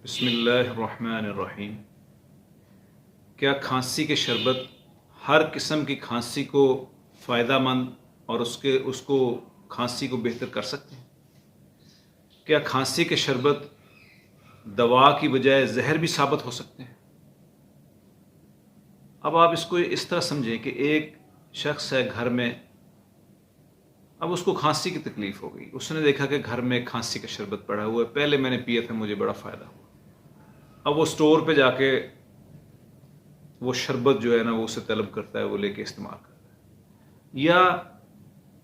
بسم اللہ الرحمن الرحیم۔ کیا کھانسی کے شربت ہر قسم کی کھانسی کو فائدہ مند اور اس کو کھانسی کو بہتر کر سکتے ہیں؟ کیا کھانسی کے شربت دوا کی بجائے زہر بھی ثابت ہو سکتے ہیں؟ اب آپ اس کو اس طرح سمجھیں کہ ایک شخص ہے گھر میں، اب اس کو کھانسی کی تکلیف ہو گئی، اس نے دیکھا کہ گھر میں کھانسی کا شربت پڑا ہوا ہے، پہلے میں نے پیا تھا، مجھے بڑا فائدہ ہوا۔ اب وہ سٹور پہ جا کے وہ شربت جو ہے نا وہ اسے طلب کرتا ہے، وہ لے کے استعمال کرتا ہے۔ یا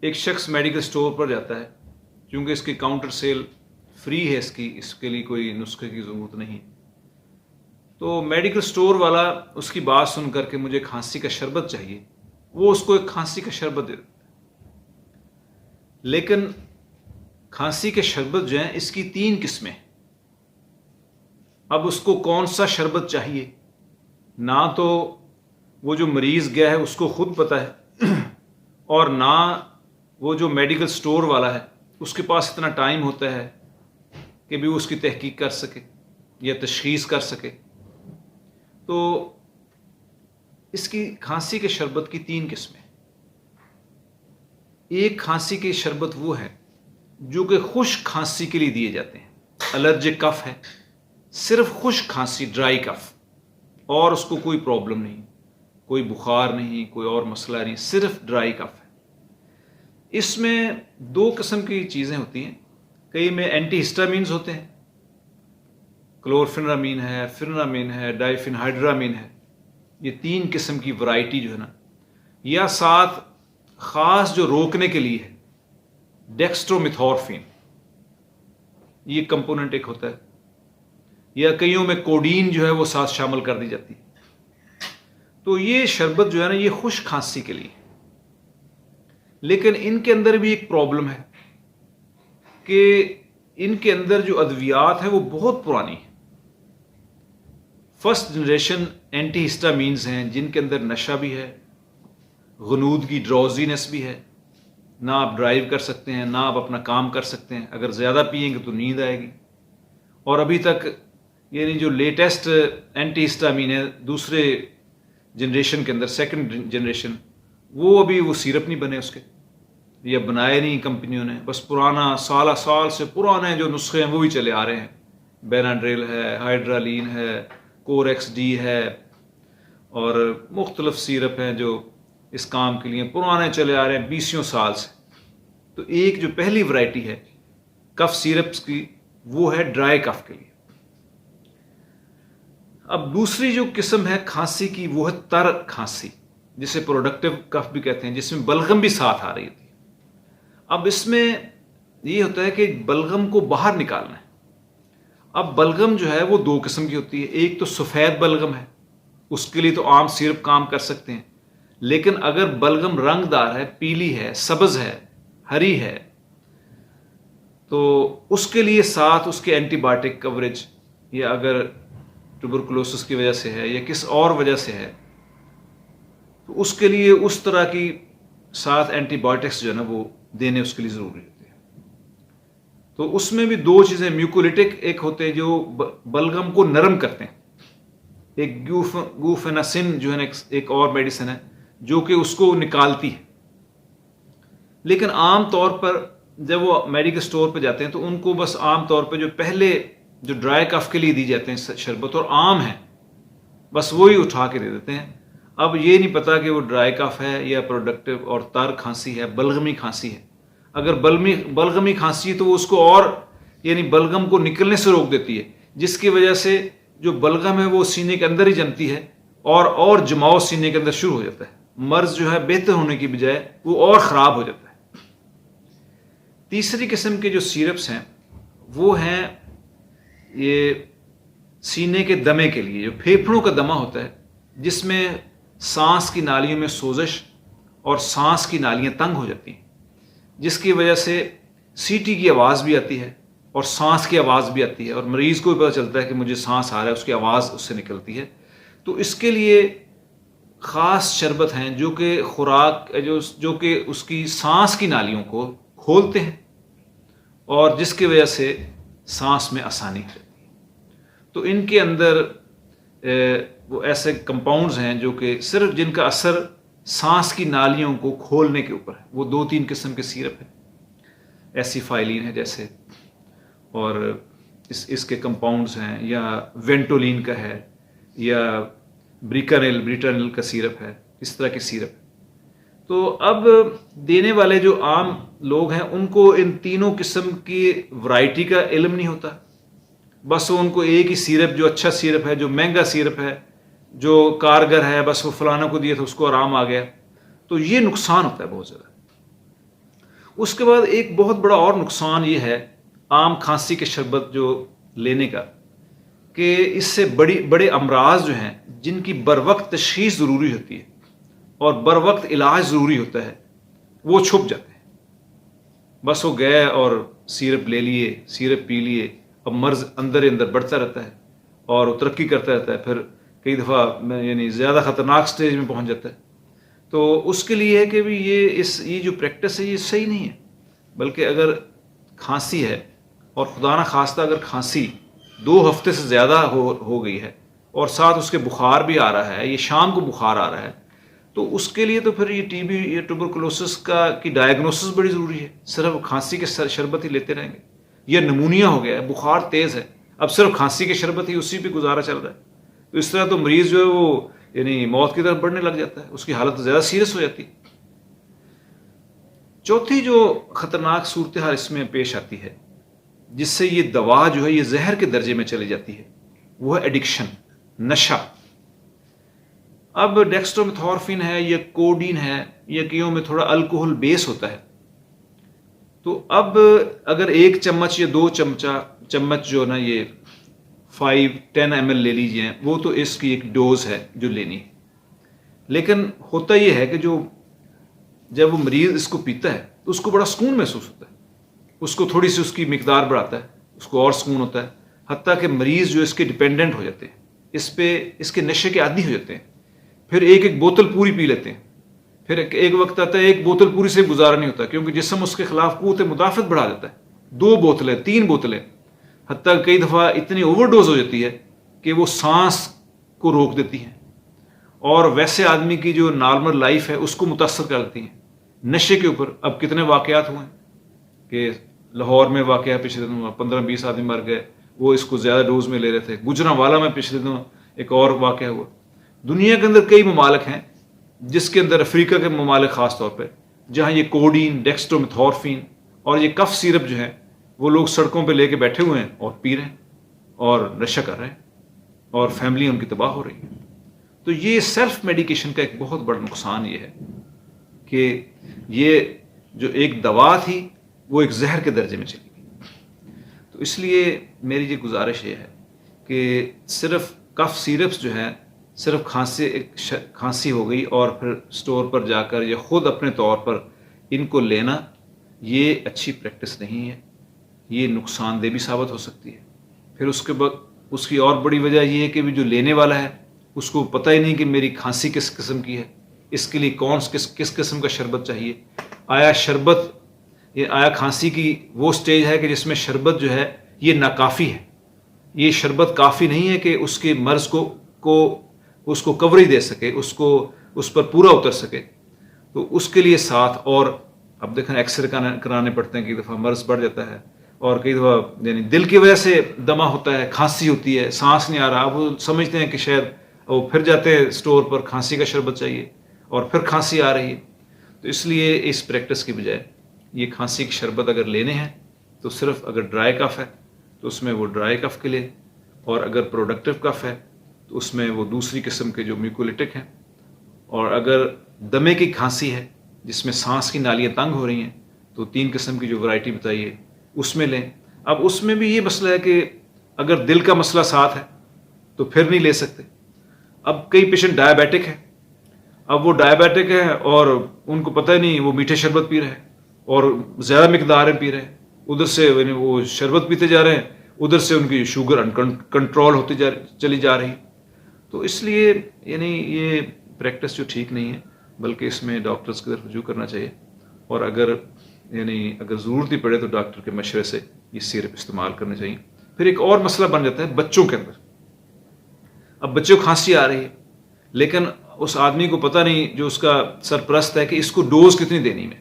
ایک شخص میڈیکل سٹور پر جاتا ہے، چونکہ اس کی کاؤنٹر سیل فری ہے، اس کے لیے کوئی نسخے کی ضرورت نہیں، تو میڈیکل سٹور والا اس کی بات سن کر کے مجھے کھانسی کا شربت چاہیے، وہ اس کو ایک کھانسی کا شربت دے دیتا ہے۔ لیکن کھانسی کے شربت جو ہیں اس کی 3 قسمیں۔ اب اس کو کون سا شربت چاہیے، نہ تو وہ جو مریض گیا ہے اس کو خود پتہ ہے، اور نہ وہ جو میڈیکل سٹور والا ہے اس کے پاس اتنا ٹائم ہوتا ہے کہ بھی اس کی تحقیق کر سکے یا تشخیص کر سکے۔ تو اس کی کھانسی کے شربت کی 3 قسمیں۔ ایک کھانسی کے شربت وہ ہے جو کہ خشک کھانسی کے لیے دیے جاتے ہیں، الرجک کف ہے، صرف خشک کھانسی، ڈرائی کف، اور اس کو کوئی پرابلم نہیں، کوئی بخار نہیں، کوئی اور مسئلہ نہیں، صرف ڈرائی کف ہے۔ اس میں 2 قسم کی چیزیں ہوتی ہیں، کئی میں اینٹی ہسٹامینز ہوتے ہیں، کلورفینرامین ہے، فینرامین ہے، ڈائفینہائیڈرامین ہے، یہ 3 قسم کی ورائٹی جو ہے نا، یا ساتھ خاص جو روکنے کے لیے ہے ڈیکسٹرومیتھورفین، یہ کمپوننٹ ایک ہوتا ہے، یا کئیوں میں کوڈین جو ہے وہ ساتھ شامل کر دی جاتی ہے۔ تو یہ شربت جو ہے نا یہ خشک کھانسی کے لیے، لیکن ان کے اندر بھی ایک پرابلم ہے کہ ان کے اندر جو ادویات ہیں وہ بہت پرانی ہیں، فرسٹ جنریشن اینٹی ہسٹامینز ہیں جن کے اندر نشہ بھی ہے، غنودگی، ڈراؤزینس بھی ہے، نہ آپ ڈرائیو کر سکتے ہیں، نہ آپ اپنا کام کر سکتے ہیں، اگر زیادہ پئیں گے تو نیند آئے گی۔ اور ابھی تک یعنی جو لیٹسٹ اینٹی ہسٹامین ہے دوسرے جنریشن کے اندر، سیکنڈ جنریشن، وہ ابھی وہ سیرپ نہیں بنے اس کے، یا بنائے نہیں کمپنیوں نے، بس پرانا سال سے پرانے جو نسخے ہیں وہ بھی چلے آ رہے ہیں، بیناڈریل ہے، ہائیڈرالین ہے، کوریکس ڈی ہے، اور مختلف سیرپ ہیں جو اس کام کے لیے پرانے چلے آ رہے ہیں 20 سال سے۔ تو ایک جو پہلی ورائٹی ہے کف سیرپس کی وہ ہے ڈرائی کف کے لیے۔ اب دوسری جو قسم ہے کھانسی کی وہ ہے تر کھانسی، جسے پروڈکٹیو کف بھی کہتے ہیں، جس میں بلغم بھی ساتھ آ رہی تھی۔ اب اس میں یہ ہوتا ہے کہ بلغم کو باہر نکالنا ہے۔ اب بلغم جو ہے وہ 2 قسم کی ہوتی ہے، ایک تو سفید بلغم ہے، اس کے لیے تو عام سیرپ کام کر سکتے ہیں، لیکن اگر بلغم رنگ دار ہے، پیلی ہے، سبز ہے، ہری ہے، تو اس کے لیے ساتھ اس کے اینٹی بائیوٹک کوریج، یا اگر ٹیوبرکلوسس کی وجہ سے ہے یا کس اور وجہ سے ہے تو اس کے لیے اس طرح کی ساتھ اینٹی بائیوٹکس جو ہے نا وہ دینے اس کے لیے ضروری ہوتے ہیں۔ تو اس میں بھی 2 چیزیں، میوکولیٹک ایک ہوتے ہیں جو بلغم کو نرم کرتے ہیں، ایک گوفیناسن جو ہے ایک اور میڈیسن ہے جو کہ اس کو نکالتی ہے۔ لیکن عام طور پر جب وہ میڈیکل سٹور پہ جاتے ہیں تو ان کو بس عام طور پہ جو پہلے جو ڈرائی کف کے لیے دی جاتے ہیں شربت اور عام ہیں، بس وہی اٹھا کے دے دیتے ہیں۔ اب یہ نہیں پتا کہ وہ ڈرائی کف ہے یا پروڈکٹیو اور تر کھانسی ہے، بلغمی کھانسی ہے۔ اگر بلغمی کھانسی ہے تو وہ اس کو اور یعنی بلغم کو نکلنے سے روک دیتی ہے، جس کی وجہ سے جو بلغم ہے وہ سینے کے اندر ہی جمتی ہے اور جماؤ سینے کے اندر شروع ہو جاتا ہے، مرض جو ہے بہتر ہونے کی بجائے وہ اور خراب ہو جاتا ہے۔ تیسری قسم کے جو سیرپس ہیں وہ ہیں یہ سینے کے دمے کے لیے، جو پھیپھڑوں کا دمہ ہوتا ہے جس میں سانس کی نالیوں میں سوزش اور سانس کی نالیاں تنگ ہو جاتی ہیں، جس کی وجہ سے سیٹی کی آواز بھی آتی ہے اور سانس کی آواز بھی آتی ہے، اور مریض کو بھی پتہ چلتا ہے کہ مجھے سانس آ رہا ہے، اس کی آواز اس سے نکلتی ہے۔ تو اس کے لیے خاص شربت ہیں جو کہ خوراک جو کہ اس کی سانس کی نالیوں کو کھولتے ہیں اور جس کی وجہ سے سانس میں آسانی ہوتی ہے۔ تو ان کے اندر وہ ایسے کمپاؤنڈز ہیں جو کہ صرف جن کا اثر سانس کی نالیوں کو کھولنے کے اوپر ہے. وہ 2-3 قسم کے سیرپ ہیں. ایسی فائلین ہے جیسے، اور اس کے کمپاؤنڈز ہیں، یا وینٹولین کا ہے، یا بریٹانل کا سیرپ ہے، اس طرح کے سیرپ. تو اب دینے والے جو عام لوگ ہیں ان کو ان تینوں قسم کی ورائٹی کا علم نہیں ہوتا. بس وہ ان کو ایک ہی سیرپ، جو اچھا سیرپ ہے، جو مہنگا سیرپ ہے، جو کارگر ہے، بس وہ فلانا کو دیا تھا اس کو آرام آ گیا. تو یہ نقصان ہوتا ہے بہت زیادہ. اس کے بعد ایک بہت بڑا اور نقصان یہ ہے عام کھانسی کے شربت جو لینے کا، کہ اس سے بڑے امراض جو ہیں جن کی بر وقت تشخیص ضروری ہوتی ہے اور بر وقت علاج ضروری ہوتا ہے، وہ چھپ جاتے ہیں. بس وہ گئے اور سیرپ لے لیے، سیرپ پی لیے. اب مرض اندر اندر بڑھتا رہتا ہے اور وہ ترقی کرتا رہتا ہے، پھر کئی دفعہ یعنی زیادہ خطرناک سٹیج میں پہنچ جاتا ہے. تو اس کے لیے ہے کہ بھی یہ جو پریکٹس ہے یہ صحیح نہیں ہے. بلکہ اگر کھانسی ہے، اور خدا نہ خواستہ اگر کھانسی 2 ہفتے سے زیادہ ہو گئی ہے اور ساتھ اس کے بخار بھی آ رہا ہے، یہ شام کو بخار آ رہا ہے، تو اس کے لیے تو پھر یہ ٹی بی یا ٹوبرکلوسس کی ڈائگنوسس بڑی ضروری ہے. صرف کھانسی کے شربت ہی لیتے رہیں گے، یا نمونیا ہو گیا ہے، بخار تیز ہے، اب صرف کھانسی کے شربت ہی اسی پہ گزارا چل رہا ہے، تو اس طرح تو مریض جو ہے وہ یعنی موت کی طرف بڑھنے لگ جاتا ہے، اس کی حالت زیادہ سیریس ہو جاتی ہے. چوتھی جو خطرناک صورتحال اس میں پیش آتی ہے، جس سے یہ دوا جو ہے یہ زہر کے درجے میں چلی جاتی ہے، وہ ہے ایڈکشن، نشہ. اب ڈیکسٹرومیتھورفین ہے یا کوڈین ہے، یا کئیوں میں تھوڑا الکوہل بیس ہوتا ہے. تو اب اگر 1 چمچ یا 2 چمچ جو نا یہ 5-10 ml لے لیجئے، وہ تو اس کی ایک ڈوز ہے جو لینی ہے. لیکن ہوتا یہ ہے کہ جب وہ مریض اس کو پیتا ہے تو اس کو بڑا سکون محسوس ہوتا ہے، اس کو تھوڑی سی اس کی مقدار بڑھاتا ہے، اس کو اور سکون ہوتا ہے. حتیٰ کہ مریض جو اس کے ڈپینڈنٹ ہو جاتے ہیں، اس کے نشے کے عادی ہو جاتے ہیں، پھر ایک بوتل پوری پی لیتے ہیں. پھر ایک وقت آتا ہے 1 بوتل پوری سے گزارا نہیں ہوتا، کیونکہ جسم اس کے خلاف قوت مدافعت بڑھا دیتا ہے. 2 بوتلیں 3 بوتلیں، حتیٰ کئی دفعہ اتنی اوور ڈوز ہو جاتی ہے کہ وہ سانس کو روک دیتی ہیں، اور ویسے آدمی کی جو نارمل لائف ہے اس کو متاثر کر دیتی ہیں. نشے کے اوپر اب کتنے واقعات ہوئے ہیں کہ لاہور میں واقعہ پچھلے دنوں 15-20 آدمی مر گئے، وہ اس کو زیادہ ڈوز میں لے رہے تھے. گجرانوالہ میں پچھلے دنوں ایک اور واقعہ ہوا. دنیا کے اندر کئی ممالک ہیں، جس کے اندر افریقہ کے ممالک خاص طور پہ، جہاں یہ کوڈین، ڈیکسٹرومیتھورفین اور یہ کف سیرپ جو ہے وہ لوگ سڑکوں پہ لے کے بیٹھے ہوئے ہیں اور پی رہے ہیں اور نشہ کر رہے ہیں، اور فیملی ان کی تباہ ہو رہی ہے. تو یہ سیلف میڈیکیشن کا ایک بہت بڑا نقصان یہ ہے کہ یہ جو ایک دوا تھی وہ ایک زہر کے درجے میں چلی گئی. تو اس لیے میری یہ گزارش یہ ہے کہ صرف کف سیرپس جو ہیں، صرف کھانسی ہو گئی اور پھر سٹور پر جا کر یا خود اپنے طور پر ان کو لینا، یہ اچھی پریکٹس نہیں ہے. یہ نقصان دہ بھی ثابت ہو سکتی ہے. پھر اس کے بعد اس کی اور بڑی وجہ یہ ہے کہ جو لینے والا ہے اس کو پتہ ہی نہیں کہ میری کھانسی کس قسم کی ہے، اس کے لیے کس قسم کا شربت چاہیے. آیا کھانسی کی وہ سٹیج ہے کہ جس میں شربت جو ہے یہ ناکافی ہے، یہ شربت کافی نہیں ہے کہ اس کے مرض اس کو کوریج دے سکے، اس پر پورا اتر سکے. تو اس کے لیے ساتھ اور اب دیکھیں ایکس رے کرانے پڑتے ہیں، کئی دفعہ مرض بڑھ جاتا ہے، اور کئی دفعہ یعنی دل کی وجہ سے دمہ ہوتا ہے، کھانسی ہوتی ہے، سانس نہیں آ رہا. اب وہ سمجھتے ہیں کہ شاید وہ پھر جاتے ہیں اسٹور پر، کھانسی کا شربت چاہیے، اور پھر کھانسی آ رہی ہے. تو اس لیے اس پریکٹس کی بجائے یہ کھانسی کی شربت اگر لینے ہیں تو صرف اگر ڈرائی کف ہے تو اس میں وہ ڈرائی کف کے لیں، اور اگر پروڈکٹیو کف ہے تو اس میں وہ دوسری قسم کے جو میوکولیٹک ہیں. اور اگر دمے کی کھانسی ہے جس میں سانس کی نالیاں تنگ ہو رہی ہیں تو 3 قسم کی جو ورائٹی بتائیے اس میں لیں. اب اس میں بھی یہ مسئلہ ہے کہ اگر دل کا مسئلہ ساتھ ہے تو پھر نہیں لے سکتے. اب کئی پیشنٹ ڈائبیٹک ہیں، اب وہ ڈائبیٹک ہیں اور ان کو پتہ ہی نہیں، وہ میٹھے شربت پی رہے ہیں اور زیادہ مقدار میں پی رہے ہیں، ادھر سے یعنی وہ شربت پیتے جا رہے ہیں، ادھر سے ان کی شوگر کنٹرول ہوتی چلی جا رہی. تو اس لیے یعنی یہ پریکٹس جو ٹھیک نہیں ہے، بلکہ اس میں ڈاکٹرز کی طرف رجوع کرنا چاہیے. اور اگر ضرورت ہی پڑے تو ڈاکٹر کے مشورے سے یہ سیرپ استعمال کرنے چاہیے. پھر ایک اور مسئلہ بن جاتا ہے بچوں کے اندر. اب بچے کو کھانسی آ رہی ہے، لیکن اس آدمی کو پتہ نہیں، جو اس کا سرپرست ہے، کہ اس کو ڈوز کتنی دینی میں،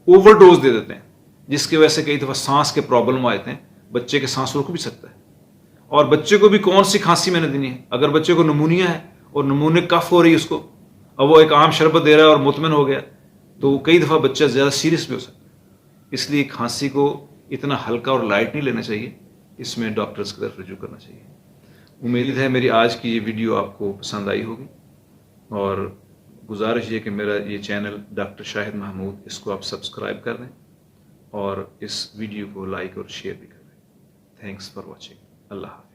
اوور ڈوز دے دیتے ہیں، جس کی وجہ سے کئی دفعہ سانس کے پرابلم آتے ہیں، بچے کے سانس رک بھی سکتا ہے. اور بچے کو بھی کون سی کھانسی میں نے دینی ہے؟ اگر بچے کو نمونیا ہے اور نمونیا کف ہو رہی ہے اس کو، اب وہ ایک عام شربت دے رہا ہے اور مطمئن ہو گیا، تو کئی دفعہ بچہ زیادہ سیریس بھی ہو سکتا ہے. اس لیے کھانسی کو اتنا ہلکا اور لائٹ نہیں لینا چاہیے، اس میں ڈاکٹرز کی طرف رجوع کرنا چاہیے. امید ہے میری آج کی یہ ویڈیو آپ کو پسند آئی ہوگی، اور گزارش یہ کہ میرا یہ چینل ڈاکٹر شاہد محمود، اس کو آپ سبسکرائب کر دیں اور اس ویڈیو کو لائک اور شیئر بھی کر دیں. Thanks for watching. اللہ حافظ.